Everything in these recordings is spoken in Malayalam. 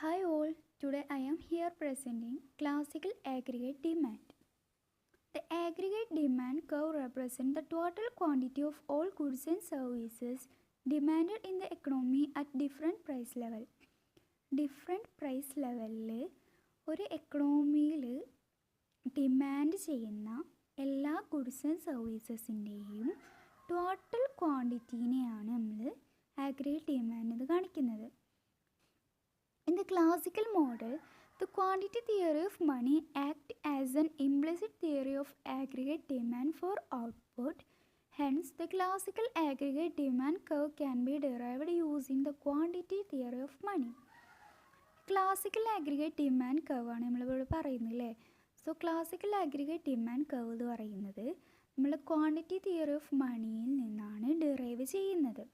Hi all, today I am here presenting classical aggregate demand. The aggregate demand curve represents the total quantity of all goods and services demanded in the economy at different price level. Different price level ഒരു എക്കണോമിയിൽ ഡിമാൻഡ് ചെയ്യുന്ന എല്ലാ ഗുഡ്സ് ആൻഡ് സർവീസസിൻ്റെയും ടോട്ടൽ ക്വാണ്ടിറ്റീനെയാണ് നമ്മൾ ആഗ്രിഗേറ്റ് ഡിമാൻഡ് എന്ന് കാണിക്കുന്നത്. In the classical model, the quantity theory of money acts as an implicit theory of aggregate demand for output. Hence, the classical aggregate demand curve can be derived using the quantity theory of money. Classical aggregate demand curve ആണ് നമ്മളിവിടെ പറയുന്നില്ലേ. So classical aggregate demand curve എന്ന് പറയുന്നത് നമ്മൾ ക്വാണ്ടിറ്റി തിയറി ഓഫ് മണിയിൽ നിന്നാണ് ഡിറൈവ് ചെയ്യുന്നത്.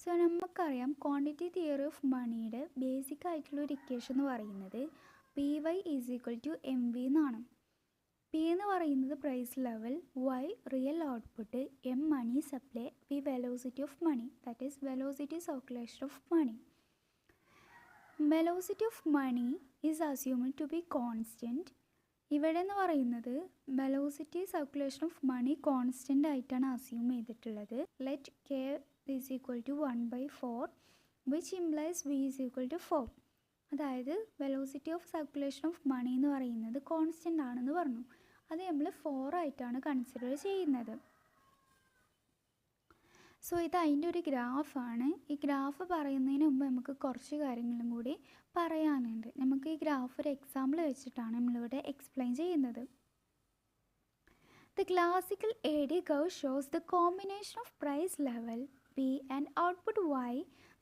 സോ നമുക്കറിയാം ക്വാണ്ടിറ്റി തിയറി ഓഫ് മണിയുടെ ബേസിക് ആയിട്ടുള്ള ഒരു ഇക്വേഷൻ എന്ന് പറയുന്നത് P Y is equal to M V എന്നാണ്. പി എന്ന് പറയുന്നത് price level, Y real output, M money supply, V velocity of money, that is velocity circulation of money. Velocity of money is assumed to be constant. ഇവിടെ എന്ന് പറയുന്നത് velocity circulation of money constant ആയിട്ടാണ് അസ്യൂം ചെയ്തിട്ടുള്ളത്. Let K is equal to 1/4 which implies v is equal to 4. അതായത് velocity of circulation of money എന്ന് പറയുന്നത് കോൺസ്റ്റൻ്റ് ആണെന്ന് പറഞ്ഞു. അത് നമ്മൾ 4 ആയിട്ടാണ് കൺസിഡർ ചെയ്യുന്നത്. സോ ഇത് അതിൻ്റെ ഒരു ഗ്രാഫാണ്. ഈ ഗ്രാഫ് പറയുന്നതിന് മുമ്പ് നമുക്ക് കുറച്ച് കാര്യങ്ങളും കൂടി പറയാനുണ്ട്. നമുക്ക് ഈ ഗ്രാഫ് ഒരു എക്സാമ്പിൾ വെച്ചിട്ടാണ് നമ്മളിവിടെ എക്സ്പ്ലെയിൻ ചെയ്യുന്നത്. The classical AD curve shows the combination of price level P and output Y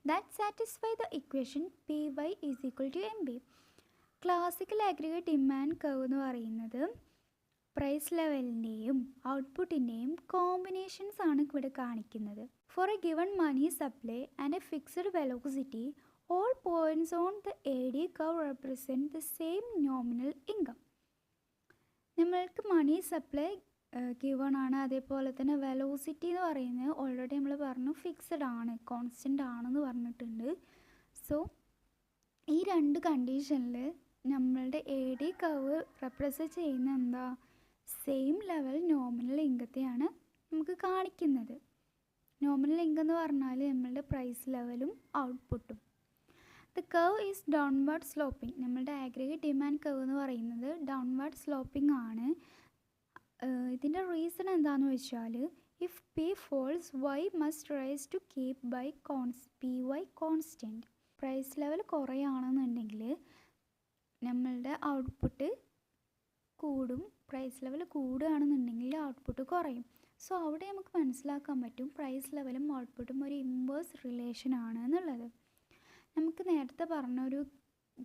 that satisfy the equation Py is equal to MB. Classical aggregate demand curve എന്ന് പറയുന്നത് പ്രൈസ് ലെവലിൻ്റെയും ഔട്ട്പുട്ടിൻ്റെയും കോമ്പിനേഷൻസ് ആണ് ഇവിടെ കാണിക്കുന്നത്. For a given money supply and a fixed velocity, all points on the AD curve represent the same nominal income. നമ്മൾക്ക് മണി സപ്ലൈ ഗിവൺ ആണ്, അതേപോലെ തന്നെ വെലോസിറ്റി എന്ന് പറയുന്നത് ഓൾറെഡി നമ്മൾ പറഞ്ഞു ഫിക്സഡ് ആണ്, കോൺസ്റ്റൻ്റ് ആണെന്ന് പറഞ്ഞിട്ടുണ്ട്. സോ ഈ രണ്ട് കണ്ടീഷനിൽ നമ്മളുടെ AD കർവ് റെപ്രസെൻറ്റ് ചെയ്യുന്ന എന്താ, സെയിം ലെവൽ നോമിനൽ ഇൻകത്തെയാണ് നമുക്ക് കാണിക്കുന്നത്. നോമിനൽ ഇൻകം എന്ന് പറഞ്ഞാൽ നമ്മളുടെ പ്രൈസ് ലെവലും ഔട്ട്പുട്ടും. The curve is downward sloping. നമ്മളുടെ ആഗ്രിഗേറ്റ് ഡിമാൻഡ് കർവ് എന്ന് പറയുന്നത് ഡൗൺവേർഡ് സ്ലോപ്പിംഗ് ആണ്. ഇതിൻ്റെ റീസൺ എന്താണെന്ന് വെച്ചാൽ if P falls Y must rise to keep by P Y constant. Price level കുറയാണെന്നുണ്ടെങ്കിൽ നമ്മളുടെ ഔട്ട്പുട്ട് കൂടും, പ്രൈസ് ലെവൽ കൂടുകയാണെന്നുണ്ടെങ്കിൽ ഔട്ട്പുട്ട് കുറയും. സോ അവിടെ നമുക്ക് മനസ്സിലാക്കാൻ പറ്റും പ്രൈസ് ലെവലും ഔട്ട്പുട്ടും ഒരു ഇൻവേഴ്സ് റിലേഷൻ ആണ് എന്നുള്ളത്. നമുക്ക് നേരത്തെ പറഞ്ഞൊരു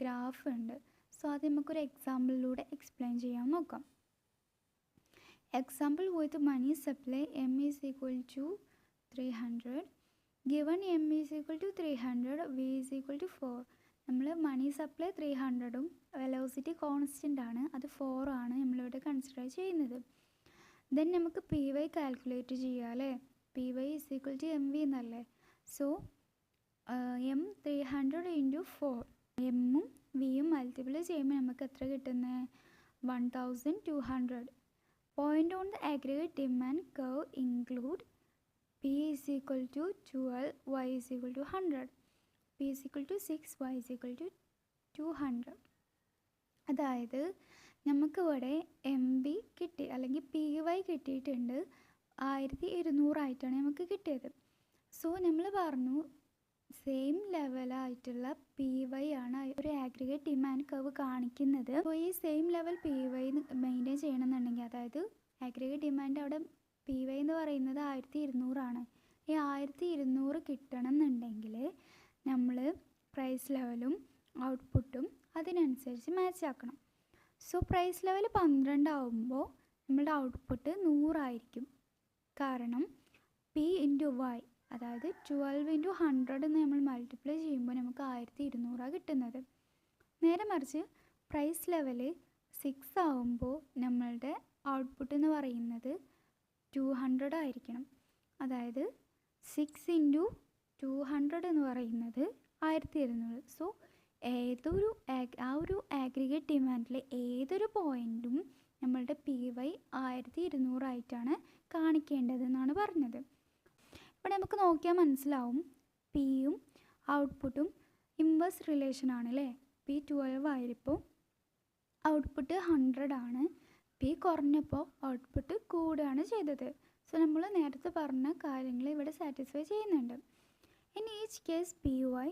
ഗ്രാഫ് ഉണ്ട്. സോ അത് നമുക്കൊരു എക്സാമ്പിളിലൂടെ എക്സ്പ്ലെയിൻ ചെയ്യാൻ നോക്കാം. Example with money supply M is equal to 300. Given M is equal to 300, V is equal to 4. നമ്മൾ മണി സപ്ലൈ 300ഉം വെലോസിറ്റി കോൺസ്റ്റൻ്റ് ആണ്, അത് 4 ആണ് നമ്മളിവിടെ കൺസിഡർ ചെയ്യുന്നത്. ദെൻ നമുക്ക് പി വൈ കാൽക്കുലേറ്റ് ചെയ്യാം അല്ലേ. P Y is equal to M V എന്നല്ലേ. സോ എം 300 ഇൻറ്റു 4, എമ്മും വിയും മൾട്ടിപ്ലൈ ചെയ്യുമ്പോൾ നമുക്ക് എത്ര കിട്ടുന്നത്, 1200. Point on the aggregate demand curve include P is equal to 12, Y is equal to 100, P is equal to 6, Y is equal to 200. അതായത് നമുക്കിവിടെ എം ബി കിട്ടി അല്ലെങ്കിൽ പി വൈ കിട്ടിയിട്ടുണ്ട്, 1200 ആയിട്ടാണ് നമുക്ക് കിട്ടിയത്. സോ നമ്മൾ പറഞ്ഞു സെയിം ലെവലായിട്ടുള്ള പി വൈ ആണ് ഒരു ആഗ്രിഗേറ്റ് ഡിമാൻഡ് കർവ് കാണിക്കുന്നത്. അപ്പോൾ ഈ same level P Y maintain ചെയ്യണമെന്നുണ്ടെങ്കിൽ, അതായത് ആഗ്രിഗേറ്റ് ഡിമാൻഡ് അവിടെ പി വൈ എന്ന് പറയുന്നത് 1200 ആണ്. ഈ 1200 കിട്ടണം എന്നുണ്ടെങ്കിൽ നമ്മൾ പ്രൈസ് ലെവലും ഔട്ട്പുട്ടും അതിനനുസരിച്ച് മാച്ച് ആക്കണം. സോ പ്രൈസ് ലെവൽ 12 ആകുമ്പോൾ നമ്മുടെ ഔട്ട്പുട്ട് 100 ആയിരിക്കും. കാരണം പി ഇൻറ്റു വൈ, അതായത് 12 ഇൻറ്റു 100 എന്ന് നമ്മൾ മൾട്ടിപ്ലൈ ചെയ്യുമ്പോൾ നമുക്ക് 1200 കിട്ടുന്നത്. നേരെ മറിച്ച് പ്രൈസ് ലെവൽ 6 ആകുമ്പോൾ നമ്മളുടെ ഔട്ട്പുട്ട് എന്ന് പറയുന്നത് 200 ആയിരിക്കണം. അതായത് 6 ഇൻറ്റു 200 എന്ന് പറയുന്നത് 1200. സോ ആ ഒരു ആഗ്രിഗേറ്റ് ഡിമാൻഡിൽ ഏതൊരു പോയിൻറ്റും നമ്മളുടെ PY 1200 ആയിട്ടാണ് കാണിക്കേണ്ടതെന്നാണ് പറഞ്ഞത്. ഇവിടെ നമുക്ക് നോക്കിയാൽ മനസ്സിലാവും പിയും ഔട്ട്പുട്ടും ഇൻവേഴ്സ് റിലേഷൻ ആണ് അല്ലേ. P12 ആയപ്പോൾ ഔട്ട്പുട്ട് 100 ആണ്, P കുറഞ്ഞപ്പോൾ ഔട്ട്പുട്ട് കൂടുകയാണ് ചെയ്തത്. സോ നമ്മൾ നേരത്തെ പറഞ്ഞ കാര്യങ്ങൾ ഇവിടെ സാറ്റിസ്ഫൈ ചെയ്യുന്നുണ്ട്. In each case PY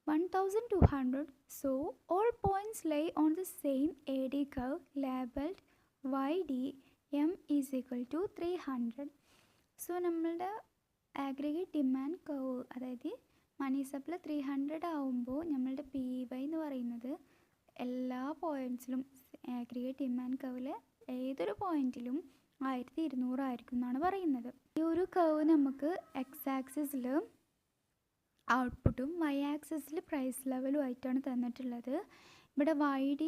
1200, so all points lie on the same AD curve labeled YD M is equal to 300. So നമ്മളുടെ ആഗ്രിഗേറ്റ് ഡിമാൻഡ് കർവ്, അതായത് മണി സപ്ലൈ 300 ആവുമ്പോൾ നമ്മളുടെ PY എന്ന് പറയുന്നത് എല്ലാ പോയിൻറ്റ്സിലും ആഗ്രിഗേറ്റ് ഡിമാൻഡ് കർവിൽ ഏതൊരു പോയിൻറ്റിലും 1200 ആയിരിക്കും എന്നാണ് പറയുന്നത്. ഈ ഒരു കർവ് നമുക്ക് എക്സ് ആക്സിസിൽ ഔട്ട്പുട്ടും വൈ ആക്സിസിൽ പ്രൈസ് ലെവലും ആയിട്ടാണ് തന്നിട്ടുള്ളത്. ഇവിടെ YD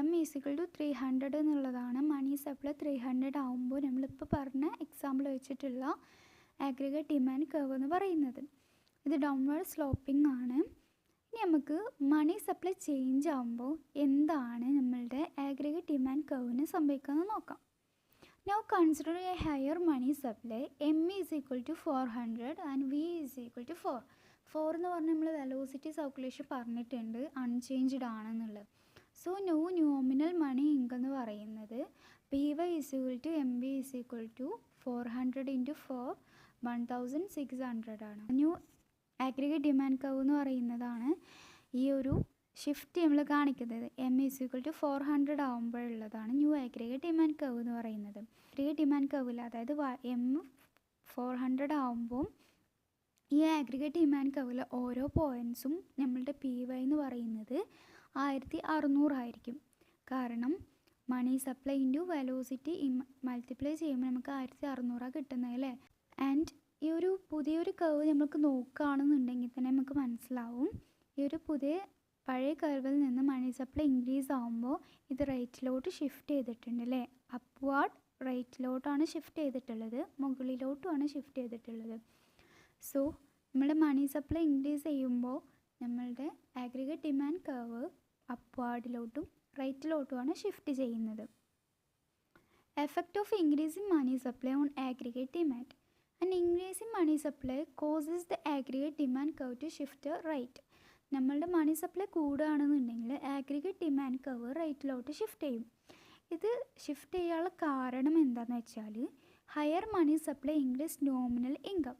M is equal to 300 എന്നുള്ളതാണ് മണി സപ്ലൈ 300 ആവുമ്പോൾ നമ്മളിപ്പോൾ പറഞ്ഞ എക്സാമ്പിൾ വെച്ചിട്ടുള്ള ആഗ്രിഗേറ്റ് ഡിമാൻഡ് കർവ് എന്ന് പറയുന്നത്. ഇത് ഡൗൺവേർഡ് സ്ലോപ്പിംഗ് ആണ്. ഇനി നമുക്ക് മണി സപ്ലൈ ചേഞ്ച് ആകുമ്പോൾ എന്താണ് നമ്മളുടെ ആഗ്രിഗേറ്റ് ഡിമാൻഡ് കർവിന് സംഭവിക്കുന്നത് നോക്കാം. Now consider a higher money supply. M is equal to 400 and V is equal to 4. 4 എന്ന് പറഞ്ഞാൽ നമ്മൾ വെലോസിറ്റി സർക്കുലേഷൻ പറഞ്ഞിട്ടുണ്ട് അൺചേഞ്ച്ഡ് ആണെന്നുള്ളത്. സോ നോമിനൽ മണി ഇൻകം എന്ന് പറയുന്നത് PY is equal to MB is equal to 400 into 4 1600 ആണ്. ന്യൂ ആഗ്രിഗേറ്റ് ഡിമാൻഡ് കർവ് എന്ന് പറയുന്നതാണ് ഈ ഒരു ഷിഫ്റ്റ് നമ്മൾ കാണിക്കുന്നത്. M is equal to 400 ആകുമ്പോഴുള്ളതാണ് ന്യൂ ആഗ്രിഗേറ്റ് ഡിമാൻഡ് കർവ് എന്ന് പറയുന്നത്. ആഗ്രിഗേറ്റ് ഡിമാൻഡ് കർവിൽ അതായത് M 400 ആകുമ്പോൾ ഈ ആഗ്രിഗേറ്റ് ഡിമാൻഡ് കർവിൽ ഓരോ പോയിൻറ്റ്സും നമ്മളുടെ PY എന്ന് പറയുന്നത് 1600 ആയിരിക്കും. കാരണം money supply into velocity multiply ചെയ്യുമ്പോൾ നമുക്ക് 1600 കിട്ടുന്നത് അല്ലേ. ആൻഡ് ഈ ഒരു പുതിയൊരു കർവ് നമുക്ക് നോക്കുകയാണെന്നുണ്ടെങ്കിൽ തന്നെ നമുക്ക് മനസ്സിലാവും ഈ ഒരു പഴയ കർവിൽ നിന്ന് മണി സപ്ലൈ ഇൻക്രീസ് ആകുമ്പോൾ ഇത് റൈറ്റിലോട്ട് ഷിഫ്റ്റ് ചെയ്തിട്ടുണ്ട് അല്ലേ. അപ്വാർഡ് റൈറ്റിലോട്ടാണ് ഷിഫ്റ്റ് ചെയ്തിട്ടുള്ളത്, മുകളിലോട്ടുമാണ് ഷിഫ്റ്റ് ചെയ്തിട്ടുള്ളത്. സോ നമ്മുടെ മണി സപ്ലൈ ഇൻക്രീസ് ചെയ്യുമ്പോൾ നമ്മളുടെ ആഗ്രിഗേറ്റ് ഡിമാൻഡ് കർവ് അപ്വാർഡിലോട്ടും റൈറ്റിലോട്ടുമാണ് ഷിഫ്റ്റ് ചെയ്യുന്നത്. Effect of increasing money supply on aggregate demand. An increase in money supply causes the aggregate demand curve to shift right. നമ്മളുടെ മണി സപ്ലൈ കൂടുകയാണെന്നുണ്ടെങ്കിൽ ആഗ്രിഗേറ്റ് ഡിമാൻഡ് കർവ് റൈറ്റിലോട്ട് ഷിഫ്റ്റ് ചെയ്യും. ഇത് ഷിഫ്റ്റ് ചെയ്യാനുള്ള കാരണം എന്താണെന്ന് വെച്ചാൽ higher money supply increase nominal income.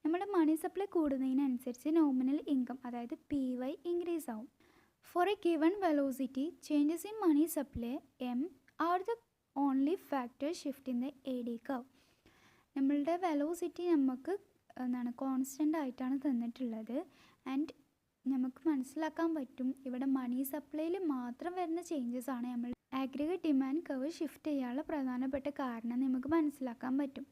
നമ്മുടെ മണി സപ്ലൈ കൂടുന്നതിനനുസരിച്ച് നോമിനൽ ഇൻകം അതായത് PY ഇൻക്രീസ് ആവും. For a given velocity changes in money supply M are the only factor shift in the AD curve. നമ്മളുടെ വെലോസിറ്റി നമുക്ക് കോൺസ്റ്റൻ്റ് ആയിട്ടാണ് തന്നിട്ടുള്ളത്. ആൻഡ് നമുക്ക് മനസ്സിലാക്കാൻ പറ്റും ഇവിടെ മണി സപ്ലൈയിൽ മാത്രം വരുന്ന ചേഞ്ചസ് ആണ് നമ്മൾ ആഗ്രിഗേറ്റ് ഡിമാൻഡ് കർവ് ഷിഫ്റ്റ് ചെയ്യാനുള്ള പ്രധാനപ്പെട്ട കാരണം നമുക്ക് മനസ്സിലാക്കാൻ പറ്റും.